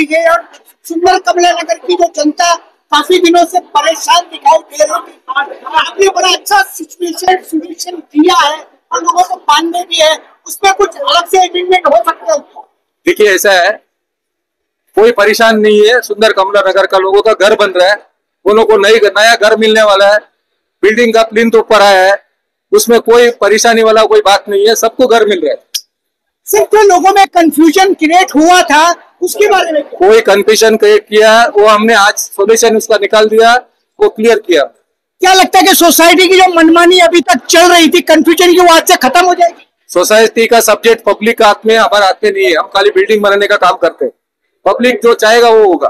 दी गई और सुंदर कमला नगर की जो जनता काफी दिनों से परेशान दिखाई दे रही थी, आपने बड़ा अच्छा सिचुएशन दिया है और लोगों को मानने भी है, उसमें कुछ अलग से अमेंडमेंट हो सकते हैं। देखिए ऐसा है, कोई परेशान नहीं है। सुंदर कमला नगर का लोगों का घर बन रहा है, उन को नया घर मिलने वाला है, बिल्डिंग का प्लिंथ ऊपर आया है, उसमें कोई परेशानी वाला कोई बात नहीं है, सबको घर मिल रहा है। सिर्फ जो लोगों में कंफ्यूजन क्रिएट हुआ था उसके बारे में कोई कंफ्यूजन क्रिएट किया वो हमने आज सोल्यूशन उसका निकाल दिया, वो क्लियर किया। क्या लगता है कि सोसाइटी की जो मनमानी अभी तक चल रही थी कंफ्यूजन की, वो आज से खत्म हो जाएगी? सोसाइटी का सब्जेक्ट पब्लिक का हाथ में, हमारे हाथ में नहीं है। हम खाली बिल्डिंग बनाने का काम करते हैं, पब्लिक जो चाहेगा वो होगा।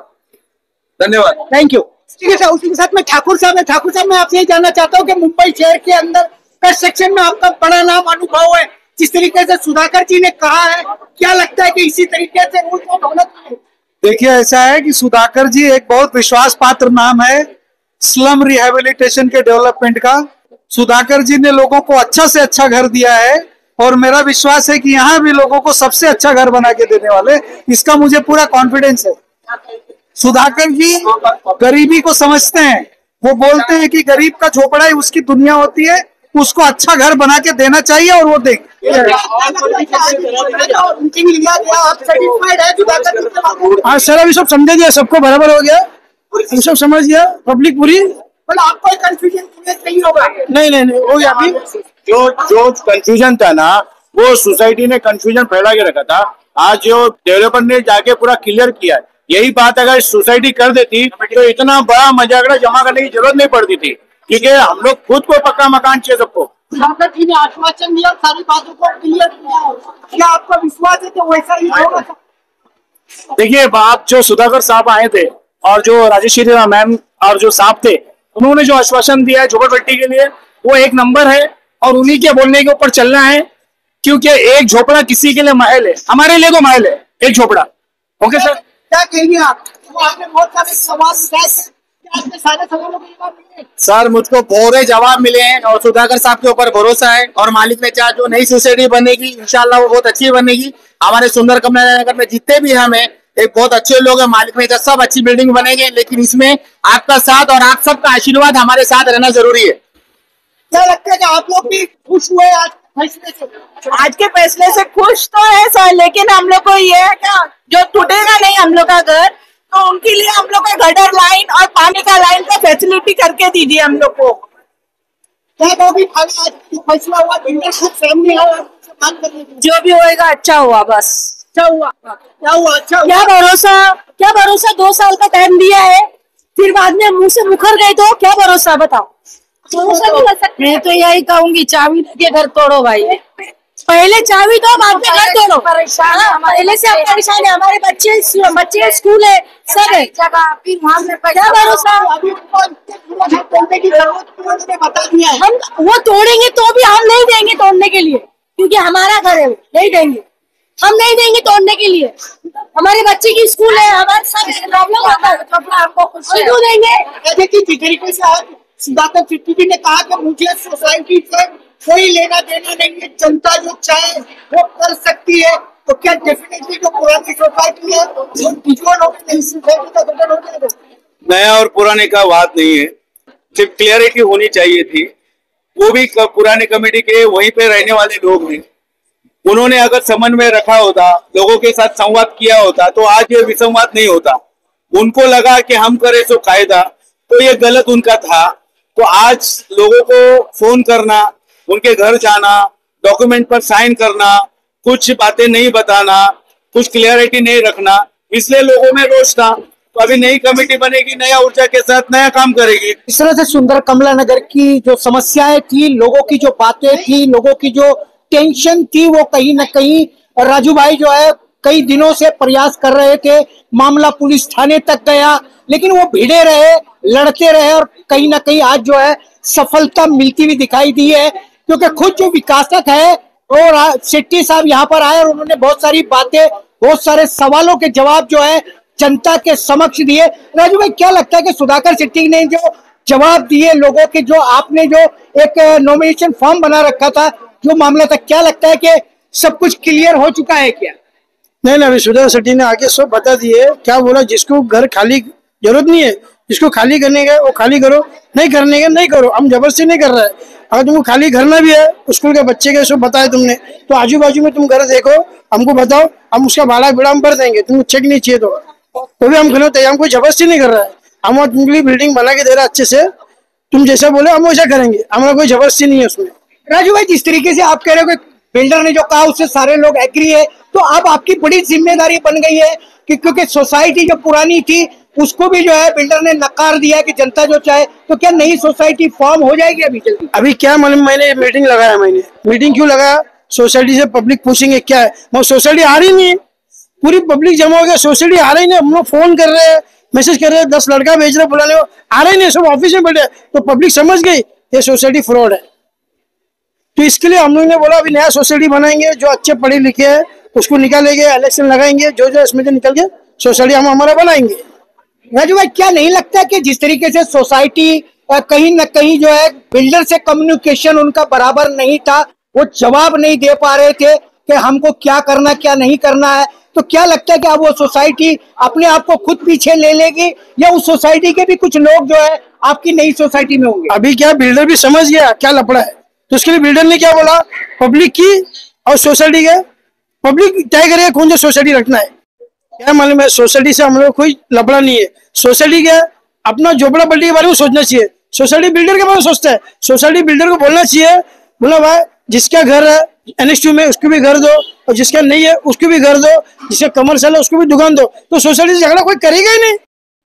धन्यवाद, थैंक यू। ठीक है सर, उसी के साथ में ठाकुर साहब है। ठाकुर साहब, मैं आपसे ये जानना चाहता हूँ कि मुंबई शहर के अंदर कंस्ट्रक्शन में आपका बड़ा नाम अनुभव है, जिस तरीके से सुधाकर जी ने कहा है, क्या लगता है कि इसी तरीके से रूल होना चाहिए? देखिए ऐसा है कि सुधाकर जी एक बहुत विश्वास पात्र नाम है स्लम रिहेबिलिटेशन के डेवलपमेंट का। सुधाकर जी ने लोगों को अच्छा से अच्छा घर दिया है और मेरा विश्वास है कि यहाँ भी लोगों को सबसे अच्छा घर बना के देने वाले, इसका मुझे पूरा कॉन्फिडेंस है। सुधाकर जी गरीबी को समझते हैं, वो बोलते हैं कि गरीब का झोपड़ा ही उसकी दुनिया होती है, उसको अच्छा घर बना के देना चाहिए और वो देंगे। हाँ सर, अभी सब समझ गया, सबको बराबर हो गया, सब समझ गया, पब्लिक पूरी। आपको कंफ्यूजन नहीं होगा? नहीं हो गया। अभी जो कंफ्यूजन था ना, वो सोसाइटी ने कंफ्यूजन फैला के रखा था, आज जो डेवलपर ने जाके पूरा क्लियर किया है। यही बात अगर सोसाइटी कर देती तो इतना बड़ा मजाकड़ा जमा करने की जरूरत नहीं पड़ती थी, क्योंकि हम लोग खुद को पक्का मकान चाहिए सबको। जी ने आश्वासन दिया, सारी बातों को क्लियर किया, क्या आपका विश्वास है कि वैसा ही होगा? देखिए, आप जो सुधाकर साहब आए थे और जो राजेश्वरी मैम और जो साहब थे, उन्होंने जो आश्वासन दिया है झोपड़पट्टी के लिए, वो एक नंबर है और उन्हीं के बोलने के ऊपर चलना है, क्योंकि एक झोपड़ा किसी के लिए महल है, हमारे लिए तो महल है एक झोपड़ा। ओके सर, क्या कहेंगे आप? आपने बहुत सारे सवाल सारे सवालों के जवाब मिले? सर, मुझको पूरे जवाब मिले हैं और सुधाकर साहब के ऊपर भरोसा है और मालिक ने चाहा जो नई सोसाइटी बनेगी इंशाल्लाह वो बहुत अच्छी बनेगी। हमारे सुंदर कमला नगर में जितने भी हम हैं एक बहुत अच्छे लोग हैं, मालिक ने चाहा सब अच्छी बिल्डिंग बनेंगे, लेकिन इसमें आपका साथ और आप सबका आशीर्वाद हमारे साथ रहना जरूरी है। क्या लगता है कि आप लोग भी खुश हुए आज फैसले से? आज के फैसले से खुश तो है सर, लेकिन हम लोग को ये है क्या, जो टूटेगा नहीं हम लोग का घर, तो उनके लिए हम लोग का गटर लाइन और पानी का लाइन का फैसिलिटी करके दीजिए हम लोग को। क्या फैसला हुआ, सामने जो भी होएगा अच्छा हुआ, बस अच्छा हुआ, क्या हुआ? अच्छा क्या भरोसा 2 साल का टाइम दिया है, फिर बाद में मुंह से मुखर गए तो क्या भरोसा, बताओ? भरोसा नहीं कर सकते। मैं तो यही कहूंगी, चाबी के घर तोड़ो भाई, पहले चाबी दो बाद में घर तोड़ो। परेशान पहले से हम परेशान है, हमारे बच्चे स्कूल है सब है, फिर वहाँ से क्या भरोसा? हम वो तोड़ेंगे तो भी हम नहीं देंगे तोड़ने के लिए, क्योंकि हमारा घर है, नहीं देंगे, हम नहीं देंगे तोड़ने के लिए। हमारे बच्चे की स्कूल है, हमारे सब प्रॉब्लम होता है, हमको क्यों देंगे? तरीके से आज सुधाकर चिट्ठी ने कहा कि मुझे सोसाइटी से कोई लेना देना नहीं है, जनता जो चाहे वो कर सकती है, तो क्या डेफिनेटली जो पुरानी सोसाइटी है नया और पुराने का बात नहीं है, सिर्फ क्लियरिटी होनी चाहिए थी। वो भी पुराने कमेटी के वहीं पे रहने वाले लोग हैं, उन्होंने अगर समन्वय रखा होता, लोगों के साथ संवाद किया होता, तो आज ये विसंवाद नहीं होता। उनको लगा कि हम करें सो कायदा, तो ये गलत उनका था। तो आज लोगों को फोन करना, उनके घर जाना, डॉक्यूमेंट पर साइन करना, कुछ बातें नहीं बताना, कुछ क्लियरिटी नहीं रखना, इसलिए लोगों में रोष था। तो अभी नई कमेटी बनेगी, नया ऊर्जा के साथ नया काम करेगी। इस तरह से सुंदर कमला नगर की जो समस्याएं थी, लोगों की जो बातें थी, लोगों की जो टेंशन थी, वो कहीं ना कहीं राजू भाई जो है कई दिनों से प्रयास कर रहे थे, मामला पुलिस थाने तक गया, लेकिन वो भिड़े रहे, लड़ते रहे और कहीं ना कहीं आज जो है सफलता मिलती हुई दिखाई दी है, क्योंकि खुद जो विकासक है और शेट्टी साहब यहाँ पर आए और उन्होंने बहुत सारी बातें, बहुत सारे सवालों के जवाब जो है जनता के समक्ष दिए। राजू भाई, क्या लगता है कि सुधाकर शेट्टी ने जो जवाब दिए लोगों के, जो आपने जो एक नॉमिनेशन फॉर्म बना रखा था, जो मामला था, क्या लगता है कि सब कुछ क्लियर हो चुका है क्या? नहीं ना, अभी सुधाकर शेट्टी ने आके सब बता दिए। क्या बोला, जिसको घर खाली जरूरत नहीं है, जिसको खाली करने का वो खाली करो, नहीं करने का नहीं करो। हम जबरदस्ती नहीं कर रहे हैं। अगर तुमको खाली करना भी है, स्कूल के बच्चे के सब बताया तुमने, तो आजू बाजू में तुम घर देखो, हमको बताओ, हम उसका भाड़ा बिड़ा हम भर देंगे। तुमको चेक नहीं चाहिए तो भी हम करने तैयार। हम कोई जबरदस्ती नहीं कर रहा है। हम तुमके लिए बिल्डिंग बना के दे रहा है अच्छे से, तुम जैसा बोले हम वैसा करेंगे। हमारा कोई जबरदस्ती नहीं है उसमें। राजू भाई, जिस तरीके से आप कह रहे हो कि बिल्डर ने जो कहा उससे सारे लोग एग्री है, तो अब आपकी बड़ी जिम्मेदारी बन गई है कि क्योंकि सोसाइटी जो पुरानी थी उसको भी जो है बिल्डर ने नकार दिया कि जनता जो चाहे, तो क्या नई सोसाइटी फॉर्म हो जाएगी अभी जल्दी? अभी क्या मालूम, मैंने मीटिंग लगाया। मैंने मीटिंग क्यों लगाया, सोसाइटी से पब्लिक पूछेंगे क्या है। वो सोसाइटी आ रही नहीं है, पूरी पब्लिक जमा हो गया, सोसाइटी आ रही नहीं। हम लोग फोन कर रहे हैं, मैसेज कर रहे हैं, 10 लड़का भेज रहे बुलाने को, आ रही नहीं, सब ऑफिस में बैठे। तो पब्लिक समझ गई ये सोसाइटी फ्रॉड है। तो इसके लिए हम लोग ने बोला अभी नया सोसाइटी बनाएंगे, जो अच्छे पढ़े लिखे हैं उसको निकालेंगे, इलेक्शन लगाएंगे, जो इसमें से निकल के सोसाइटी हम हमारा बनाएंगे। राजू भाई, क्या नहीं लगता कि जिस तरीके से सोसाइटी कहीं न कहीं जो है बिल्डर से कम्युनिकेशन उनका बराबर नहीं था, वो जवाब नहीं दे पा रहे थे कि हमको क्या करना क्या नहीं करना है, तो क्या लगता है कि अब वो सोसाइटी अपने आप को खुद पीछे ले लेगी, या उस सोसाइटी के भी कुछ लोग जो है आपकी नई सोसाइटी में होंगे? अभी क्या बिल्डर भी समझ गया क्या लफड़ा है, तो उसके लिए बिल्डर ने क्या बोला, पब्लिक की और सोसाइटी के, पब्लिक तय करेगा कौन सा सोसाइटी रखना है। क्या मालूम है, सोसाइटी से हम लोग कोई लफड़ा नहीं है। सोसाइटी क्या अपना झोपड़ा पट्टी के बारे में सोचना चाहिए, सोसाइटी बिल्डर के बारे में सोचता है। सोसाइटी बिल्डर को बोलना चाहिए, बोला भाई जिसका घर है NH2 में उसको भी घर दो, और जिसका नहीं है उसको भी घर दो, जिसका कमर्शियल है उसको भी दुकान दो। तो सोसाइटी से झगड़ा कोई करेगा ही नहीं।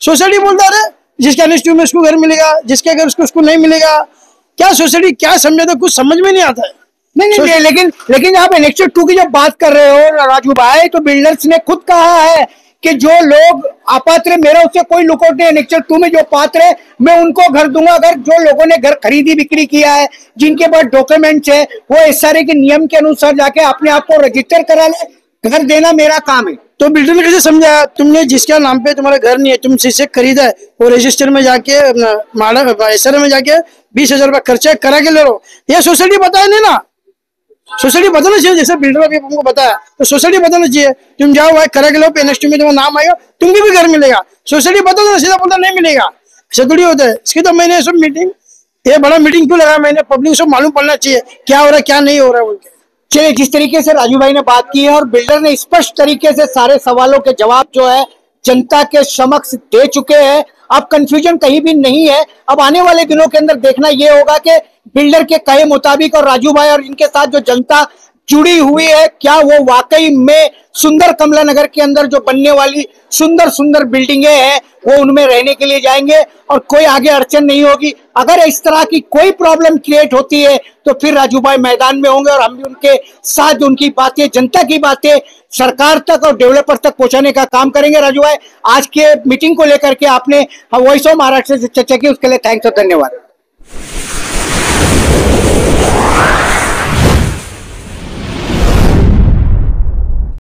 सोसाइटी बोलता है जिसका NH2 में उसको घर मिलेगा, जिसके घर उसको नहीं मिलेगा। क्या सोसाइटी क्या समझाता, कुछ समझ में नहीं आता है। नहीं, लेकिन आप NH2 की जब बात कर रहे हो राजू भाई, तो बिल्डर्स ने खुद कहा है कि जो लोग अपात्र, मेरा उससे कोई लुकआउट नहीं, NH2 में जो पात्र है मैं उनको घर दूंगा। अगर जो लोगों ने घर खरीदी बिक्री किया है, जिनके पास डॉक्यूमेंट्स है, वो SRA के नियम के अनुसार जाके अपने आप को रजिस्टर करा ले, घर देना मेरा काम है। तो बिल्डर ने कैसे समझाया, तुमने जिसका नाम पे तुम्हारा घर नहीं है, तुम जिससे खरीदा है, वो रजिस्टर में जाके SRA में जाके 20,000 रुपया खर्चा करा के ले लो। ये सोसाइटी बताया नहीं ना, सोसाइटी बताना चाहिए। जैसे बिल्डर अभी हमको बताया, तो सोसाइटी बताना चाहिए, तुम जाओ भाई करा के लो, NH2 में तुम्हारा नाम आएगा, तुमको भी घर मिलेगा। सोसाइटी बता दो, सीधा बोलता नहीं मिलेगा, ऐसा थोड़ी होता है। इसकी तो मैंने सब मीटिंग, ये बड़ा मीटिंग क्यों लगा मैंने, पब्लिक को मालूम पड़ना चाहिए क्या हो रहा है क्या नहीं हो रहा है बोल के। चलिए, जिस तरीके से राजू भाई ने बात की है और बिल्डर ने स्पष्ट तरीके से सारे सवालों के जवाब जो है जनता के समक्ष दे चुके हैं, अब कंफ्यूजन कहीं भी नहीं है। अब आने वाले दिनों के अंदर देखना यह होगा कि बिल्डर के कहे मुताबिक और राजू भाई और इनके साथ जो जनता जुड़ी हुई है, क्या वो वाकई में सुंदर कमला नगर के अंदर जो बनने वाली सुंदर सुंदर बिल्डिंगें हैं वो उनमें रहने के लिए जाएंगे और कोई आगे अड़चन नहीं होगी। अगर इस तरह की कोई प्रॉब्लम क्रिएट होती है तो फिर राजू भाई मैदान में होंगे और हम भी उनके साथ उनकी बातें, जनता की बातें सरकार तक और डेवलपर तक पहुंचाने का काम करेंगे। राजू भाई, आज के मीटिंग को लेकर के आपने वॉइस ऑफ महाराष्ट्र से चर्चा की, उसके लिए थैंक्स और धन्यवाद।